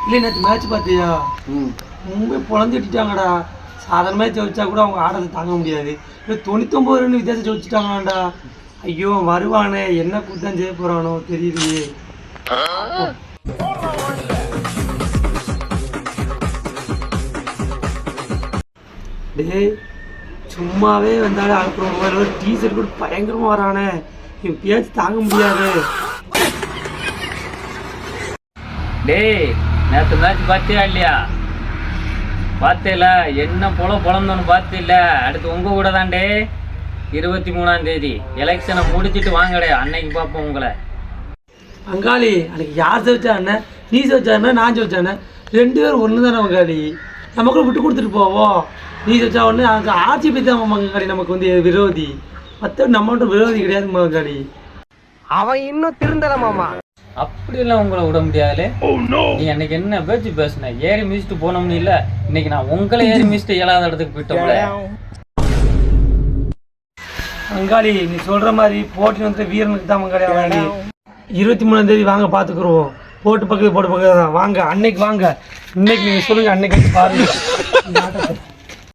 இல்லை நேற்று மேட்ச் பார்த்தியா? மும்பை பொழந்துட்டாங்கடா. சாதாரணமாக ஜெயிச்சா கூட அவங்க ஆடுறது தாங்க முடியாது. இப்போ 99 ரன் வித்தியாசம் ஜெயிச்சிட்டாங்களாண்டா. ஐயோ வருவானே, என்ன கூட்டம் செய்ய போகிறானோ தெரியலையே. டே சும்மாவே வந்தாலே அனுப்புற டீஷர்ட் கூட பயங்கரமாக வரானே. என் பேச்சு தாங்க முடியாது. டேய் நேற்று மேட்ச் பார்த்தியா இல்லையா? பார்த்தேல என்ன பொழந்தோன்னு பார்த்தில்ல. அடுத்து உங்கள் கூட தான்டே 23ஆம் தேதி எலெக்ஷனை முடிச்சுட்டு வாங்கடே, அன்னைக்கு பார்ப்போம் உங்களை. பங்காளி அன்னைக்கு யார் ஜெயிச்சா அண்ணன்? நீ ஜெயிச்சா அண்ணன், நான் ஜெயிச்சா அண்ணன், 2 பேரும் ஒன்று தானே பங்காளி. நமக்குள்ள விட்டு கொடுத்துட்டு போவோம். நீ ஜெயிச்சா ஒன்று, அங்கே ஆர்ஜிபி தான் பங்காளி நமக்கு வந்து விரோதி. மற்ற நம்ம விரோதி கிடையாது பங்காளி. அவன் இன்னும் திருந்தல மாமா. அப்படியெல்லாம் உங்களை விட முடியாதுலே. நீ அன்னைக்கு என்ன பேச்சு பேசுன? ஏறி மிதிச்சுட்டு போனோம்னு இல்லை, இன்னைக்கு நான் உங்களை ஏறி மிதிச்சுட்டு இயலாத இடத்துக்கு போயிட்டோம்ல. பங்காளி நீ சொல்ற மாதிரி போட்டி வந்து வீரனுக்கு தான் பங்காளி. அவன் 23ஆம் தேதி வாங்க பார்த்துக்குருவோம். போட்டு பக்கத்து தான் வாங்க. அன்னைக்கு வாங்க, இன்னைக்கு நீங்கள் சொல்லுங்கள், அன்னைக்கு பாருங்க.